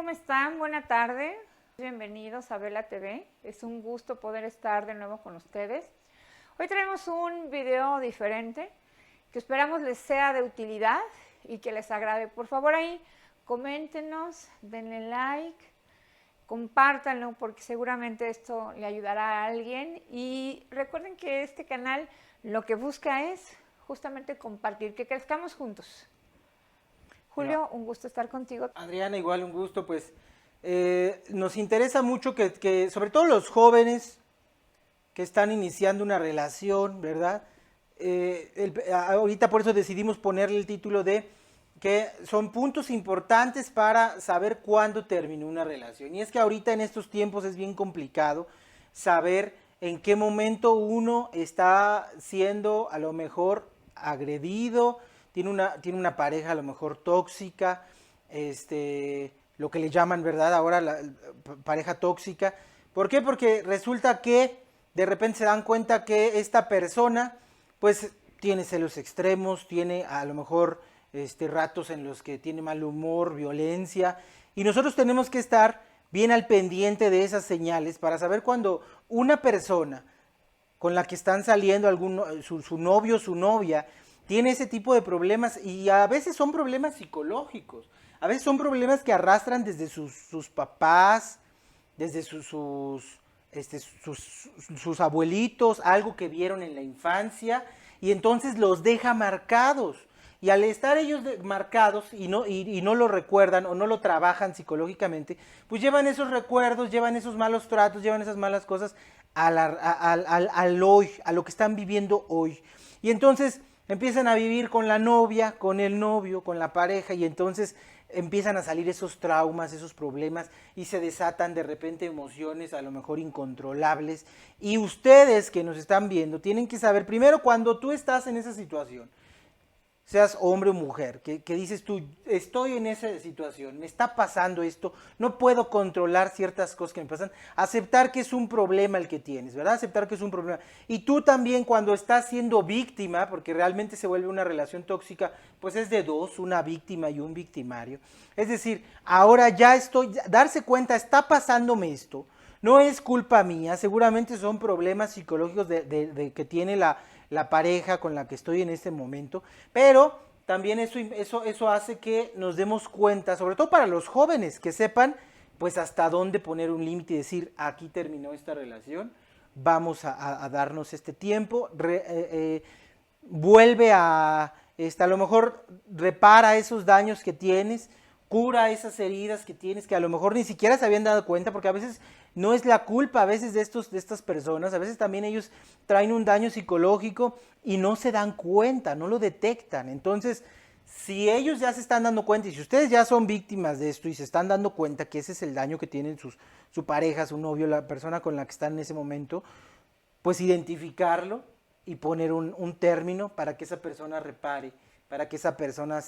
¿cómo están? Buena tarde. Bienvenidos a Vela TV. Es un gusto poder estar de nuevo con ustedes. Hoy tenemos un video diferente que esperamos les sea de utilidad y que les agrade. Por favor, ahí coméntenos, denle like, compártanlo porque seguramente esto le ayudará a alguien. Y recuerden que este canal lo que busca es justamente compartir, que crezcamos juntos. Julio, un gusto estar contigo. Adriana, igual un gusto, pues nos interesa mucho que sobre todo los jóvenes que están iniciando una relación, ¿verdad? Ahorita por eso decidimos ponerle el título de que son puntos importantes para saber cuándo terminó una relación. Y es que ahorita en estos tiempos es bien complicado saber en qué momento uno está siendo a lo mejor agredido, tiene una pareja a lo mejor tóxica, lo que le llaman, ¿verdad? Ahora la pareja tóxica. ¿Por qué? Porque resulta que de repente se dan cuenta que esta persona pues tiene celos extremos, tiene a lo mejor ratos en los que tiene mal humor, violencia, y nosotros tenemos que estar bien al pendiente de esas señales para saber cuando una persona con la que están saliendo su novio, su novia, tiene ese tipo de problemas y a veces son problemas psicológicos, a veces son problemas que arrastran desde sus papás, desde sus abuelitos, algo que vieron en la infancia y entonces los deja marcados. Y al estar ellos marcados y no lo recuerdan o no lo trabajan psicológicamente, pues llevan esos recuerdos, llevan esos malos tratos, llevan esas malas cosas al hoy, a lo que están viviendo hoy. Y entonces empiezan a vivir con la novia, con el novio, con la pareja, y entonces empiezan a salir esos traumas, esos problemas, y se desatan de repente emociones a lo mejor incontrolables. Y ustedes que nos están viendo tienen que saber, primero, cuando tú estás en esa situación, seas hombre o mujer, que dices tú, estoy en esa situación, me está pasando esto, no puedo controlar ciertas cosas que me pasan, aceptar que es un problema el que tienes, ¿verdad? Aceptar que es un problema. Y tú también cuando estás siendo víctima, porque realmente se vuelve una relación tóxica, pues es de dos, una víctima y un victimario. Es decir, ahora darse cuenta, está pasándome esto, no es culpa mía, seguramente son problemas psicológicos de que tiene la pareja con la que estoy en este momento, pero también eso hace que nos demos cuenta, sobre todo para los jóvenes, que sepan pues hasta dónde poner un límite y decir, aquí terminó esta relación, vamos a darnos este tiempo, vuelve a lo mejor repara esos daños que tienes, cura esas heridas que tienes, que a lo mejor ni siquiera se habían dado cuenta, porque a veces no es la culpa a veces de estas personas, a veces también ellos traen un daño psicológico y no se dan cuenta, no lo detectan. Entonces, si ellos ya se están dando cuenta y si ustedes ya son víctimas de esto y se están dando cuenta que ese es el daño que tienen su pareja, su novio, la persona con la que están en ese momento, pues identificarlo y poner un término para que esa persona repare, para que esa persona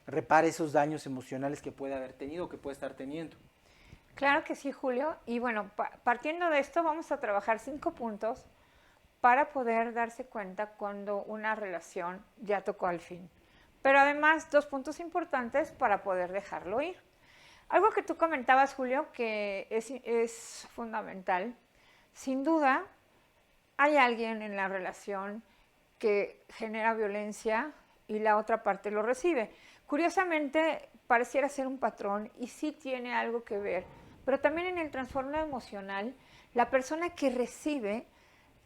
repare esos daños emocionales que puede haber tenido o que puede estar teniendo. Claro que sí, Julio. Y bueno, partiendo de esto, vamos a trabajar 5 puntos para poder darse cuenta cuando una relación ya tocó al fin. Pero además, 2 puntos importantes para poder dejarlo ir. Algo que tú comentabas, Julio, que es fundamental. Sin duda, hay alguien en la relación que genera violencia y la otra parte lo recibe. Curiosamente, pareciera ser un patrón y sí tiene algo que ver, pero también en el trastorno emocional, la persona que recibe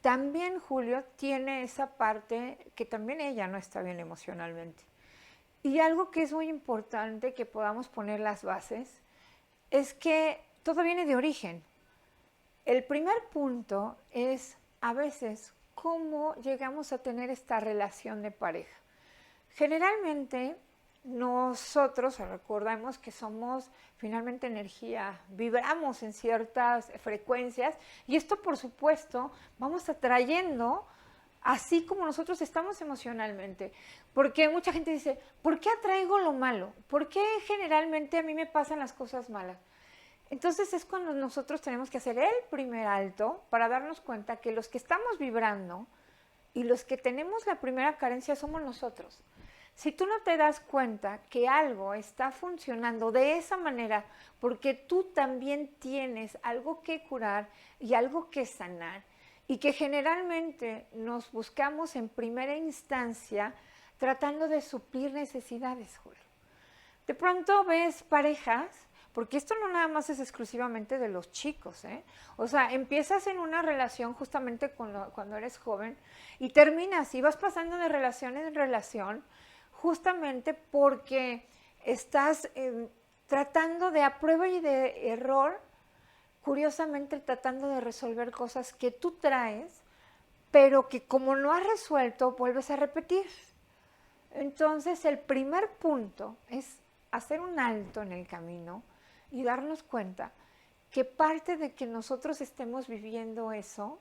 también, Julio, tiene esa parte que también ella no está bien emocionalmente. Y algo que es muy importante que podamos poner las bases es que todo viene de origen. El primer punto es a veces cómo llegamos a tener esta relación de pareja. Generalmente nosotros recordamos que somos finalmente energía, vibramos en ciertas frecuencias y esto por supuesto vamos atrayendo así como nosotros estamos emocionalmente. Porque mucha gente dice, ¿por qué atraigo lo malo? ¿Por qué generalmente a mí me pasan las cosas malas? Entonces es cuando nosotros tenemos que hacer el primer alto para darnos cuenta que los que estamos vibrando y los que tenemos la primera carencia somos nosotros. Si tú no te das cuenta que algo está funcionando de esa manera, porque tú también tienes algo que curar y algo que sanar, y que generalmente nos buscamos en primera instancia tratando de suplir necesidades, Julio. De pronto ves parejas, porque esto no nada más es exclusivamente de los chicos, ¿eh? O sea, empiezas en una relación justamente cuando eres joven y terminas y vas pasando de relación en relación justamente porque estás tratando de a prueba y de error, curiosamente tratando de resolver cosas que tú traes, pero que como no has resuelto, vuelves a repetir. Entonces, el primer punto es hacer un alto en el camino y darnos cuenta que parte de que nosotros estemos viviendo eso,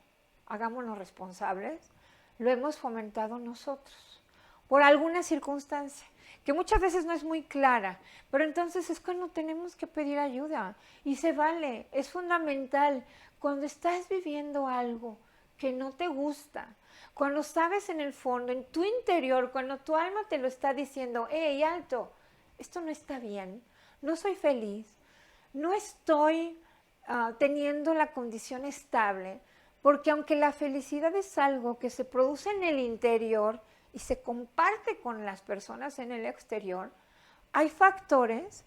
hagámonos responsables, lo hemos fomentado nosotros por alguna circunstancia que muchas veces no es muy clara, pero entonces es cuando tenemos que pedir ayuda y se vale, es fundamental. Cuando estás viviendo algo que no te gusta, cuando sabes en el fondo, en tu interior, cuando tu alma te lo está diciendo, hey, alto, esto no está bien, no soy feliz, no estoy teniendo la condición estable, porque aunque la felicidad es algo que se produce en el interior y se comparte con las personas en el exterior, hay factores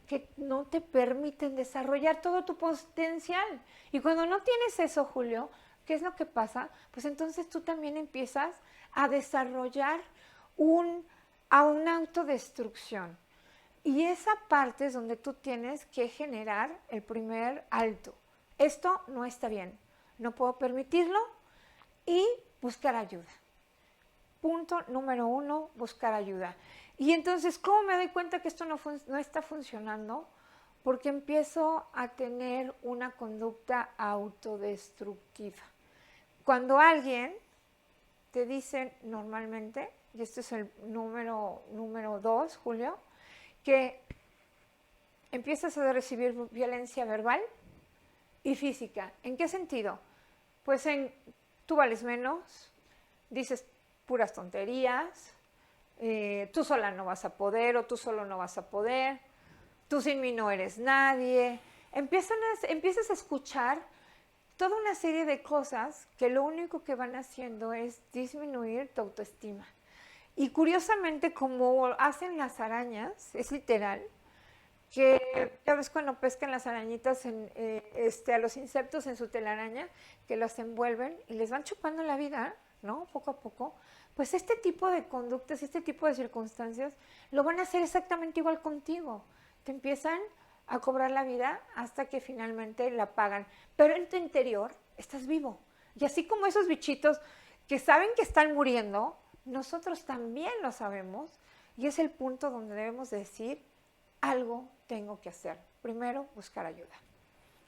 que no te permiten desarrollar todo tu potencial. Y cuando no tienes eso, Julio, ¿qué es lo que pasa? Pues entonces tú también empiezas a desarrollar a una autodestrucción. Y esa parte es donde tú tienes que generar el primer alto. Esto no está bien, no puedo permitirlo y buscar ayuda. Punto número 1, buscar ayuda. Y entonces, ¿cómo me doy cuenta que esto no está funcionando? Porque empiezo a tener una conducta autodestructiva. Cuando alguien te dice normalmente, y este es el número 2, Julio, que empiezas a recibir violencia verbal y física. ¿En qué sentido? Pues en tú vales menos, dices puras tonterías, tú sola no vas a poder o tú solo no vas a poder, tú sin mí no eres nadie. Empiezas a escuchar toda una serie de cosas que lo único que van haciendo es disminuir tu autoestima. Y curiosamente, como hacen las arañas, es literal, que ya ves cuando pescan las arañitas a los insectos en su telaraña, que los envuelven y les van chupando la vida, ¿no? Poco a poco. Pues este tipo de conductas, este tipo de circunstancias, lo van a hacer exactamente igual contigo. Te empiezan a cobrar la vida hasta que finalmente la pagan. Pero en tu interior estás vivo. Y así como esos bichitos que saben que están muriendo, nosotros también lo sabemos. Y es el punto donde debemos decir, algo tengo que hacer. Primero, buscar ayuda.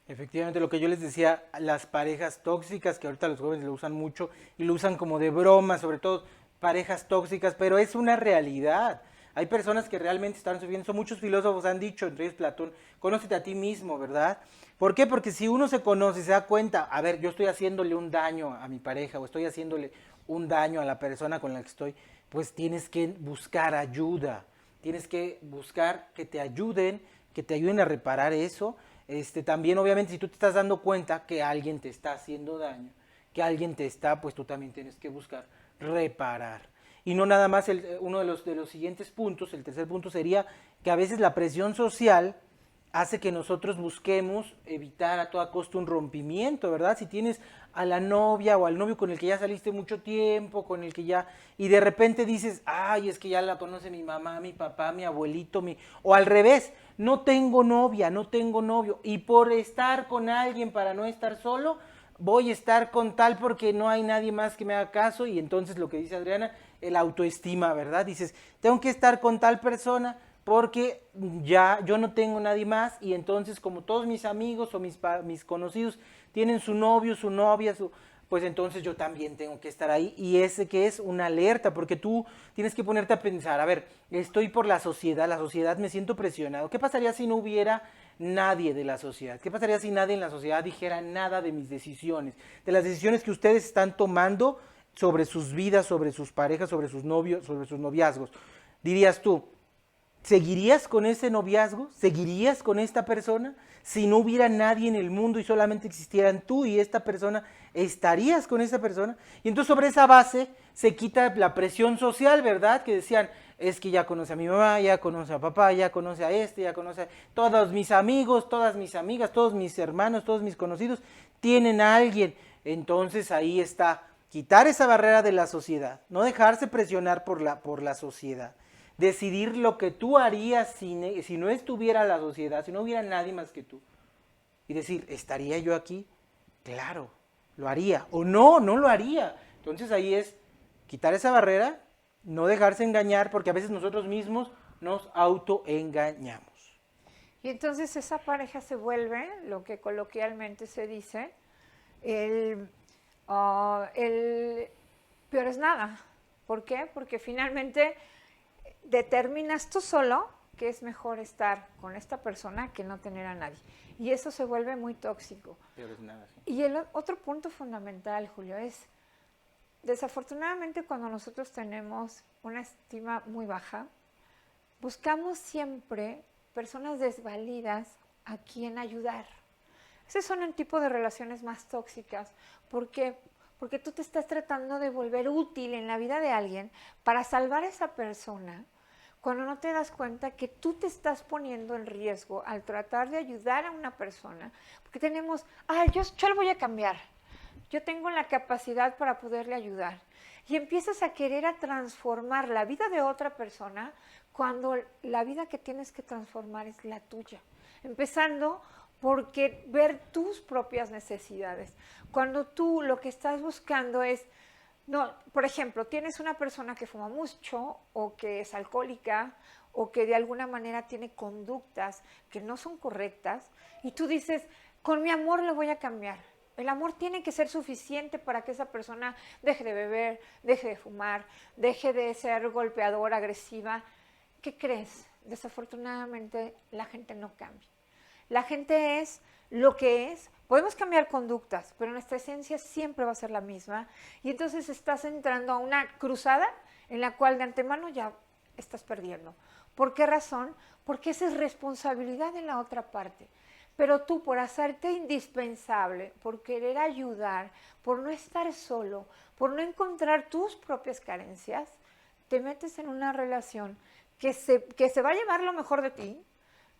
Efectivamente, lo que yo les decía, las parejas tóxicas, que ahorita los jóvenes lo usan mucho y lo usan como de broma, sobre todo parejas tóxicas, pero es una realidad. Hay personas que realmente están sufriendo, eso muchos filósofos han dicho, entre ellos Platón, conócete a ti mismo, ¿verdad? ¿Por qué? Porque si uno se conoce, se da cuenta, a ver, yo estoy haciéndole un daño a mi pareja o estoy haciéndole un daño a la persona con la que estoy, pues tienes que buscar ayuda, tienes que buscar que te ayuden a reparar eso. También obviamente si tú te estás dando cuenta que alguien te está haciendo daño, que alguien te está, pues tú también tienes que buscar reparar. Y no nada más uno de los siguientes puntos, el tercer punto sería que a veces la presión social hace que nosotros busquemos evitar a toda costa un rompimiento, ¿verdad? Si tienes a la novia o al novio con el que ya saliste mucho tiempo, con el que ya, y de repente dices, ay, es que ya la conoce mi mamá, mi papá, mi abuelito, o al revés, no tengo novia, no tengo novio, y por estar con alguien para no estar solo, voy a estar con tal porque no hay nadie más que me haga caso, y entonces lo que dice Adriana, el autoestima, ¿verdad? Dices, tengo que estar con tal persona porque ya yo no tengo nadie más, y entonces como todos mis amigos o mis conocidos tienen su novio, su novia, pues entonces yo también tengo que estar ahí, y ese que es una alerta, porque tú tienes que ponerte a pensar, a ver, estoy por la sociedad me siento presionado, ¿qué pasaría si no hubiera nadie de la sociedad? ¿Qué pasaría si nadie en la sociedad dijera nada de mis decisiones, de las decisiones que ustedes están tomando sobre sus vidas, sobre sus parejas, sobre sus novios, sobre sus noviazgos? dirías tú, ¿seguirías con ese noviazgo? ¿Seguirías con esta persona? Si no hubiera nadie en el mundo y solamente existieran tú y esta persona, ¿estarías con esa persona? Y entonces sobre esa base se quita la presión social, ¿verdad? Que decían, es que ya conoce a mi mamá, ya conoce a papá, ya conoce a este, ya conoce a todos mis amigos, todas mis amigas, todos mis hermanos, todos mis conocidos, tienen a alguien. Entonces ahí está, quitar esa barrera de la sociedad, no dejarse presionar por la sociedad. Decidir lo que tú harías si no estuviera la sociedad, si no hubiera nadie más que tú. Y decir, ¿estaría yo aquí? Claro, lo haría. O no, no lo haría. Entonces ahí es quitar esa barrera, no dejarse engañar, porque a veces nosotros mismos nos autoengañamos. Y entonces esa pareja se vuelve, lo que coloquialmente se dice, el peor es nada. ¿Por qué? Porque finalmente determinas tú solo que es mejor estar con esta persona que no tener a nadie. Y eso se vuelve muy tóxico. Peor es nada, sí. Y el otro punto fundamental, Julio, es desafortunadamente cuando nosotros tenemos una estima muy baja, buscamos siempre personas desvalidas a quien ayudar. Ese son el tipo de relaciones más tóxicas. ¿Por qué? Porque tú te estás tratando de volver útil en la vida de alguien para salvar a esa persona, cuando no te das cuenta que tú te estás poniendo en riesgo al tratar de ayudar a una persona, porque tenemos, yo lo voy a cambiar, yo tengo la capacidad para poderle ayudar. Y empiezas a querer a transformar la vida de otra persona cuando la vida que tienes que transformar es la tuya. Empezando porque ver tus propias necesidades. Cuando tú lo que estás buscando es, no, por ejemplo, tienes una persona que fuma mucho o que es alcohólica o que de alguna manera tiene conductas que no son correctas y tú dices, con mi amor le voy a cambiar. El amor tiene que ser suficiente para que esa persona deje de beber, deje de fumar, deje de ser golpeadora, agresiva. ¿Qué crees? Desafortunadamente la gente no cambia. La gente es lo que es. Podemos cambiar conductas, pero nuestra esencia siempre va a ser la misma. Y entonces estás entrando a una cruzada en la cual de antemano ya estás perdiendo. ¿Por qué razón? Porque esa es responsabilidad de la otra parte. Pero tú, por hacerte indispensable, por querer ayudar, por no estar solo, por no encontrar tus propias carencias, te metes en una relación que se va a llevar lo mejor de ti,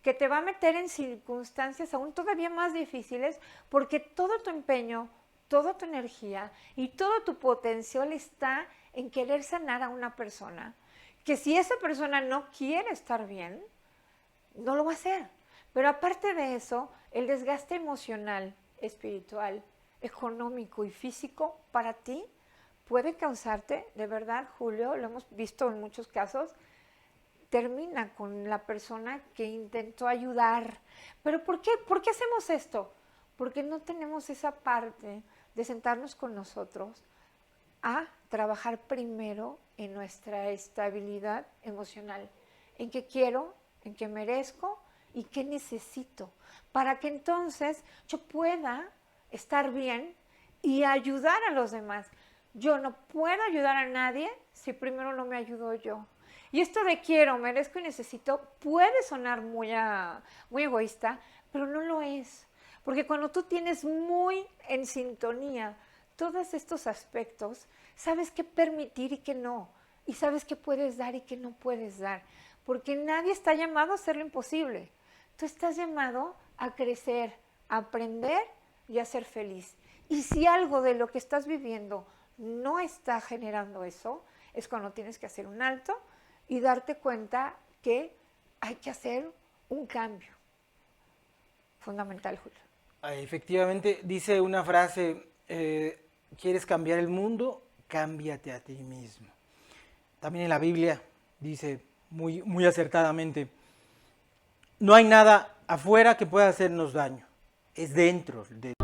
que te va a meter en circunstancias aún todavía más difíciles, porque todo tu empeño, toda tu energía y todo tu potencial está en querer sanar a una persona, que si esa persona no quiere estar bien, no lo va a hacer. Pero aparte de eso, el desgaste emocional, espiritual, económico y físico para ti puede causarte, de verdad, Julio, lo hemos visto en muchos casos, termina con la persona que intentó ayudar. ¿Pero por qué? ¿Por qué hacemos esto? Porque no tenemos esa parte de sentarnos con nosotros a trabajar primero en nuestra estabilidad emocional, en qué quiero, en qué merezco y qué necesito, para que entonces yo pueda estar bien y ayudar a los demás. Yo no puedo ayudar a nadie si primero no me ayudo yo. Y esto de quiero, merezco y necesito puede sonar muy egoísta, pero no lo es. Porque cuando tú tienes muy en sintonía todos estos aspectos, sabes qué permitir y qué no. Y sabes qué puedes dar y qué no puedes dar. Porque nadie está llamado a hacer lo imposible. Tú estás llamado a crecer, a aprender y a ser feliz. Y si algo de lo que estás viviendo no está generando eso, es cuando tienes que hacer un alto y darte cuenta que hay que hacer un cambio. Fundamental, Julio. Efectivamente, dice una frase, ¿quieres cambiar el mundo? Cámbiate a ti mismo. También en la Biblia dice muy, muy acertadamente, no hay nada afuera que pueda hacernos daño, es dentro de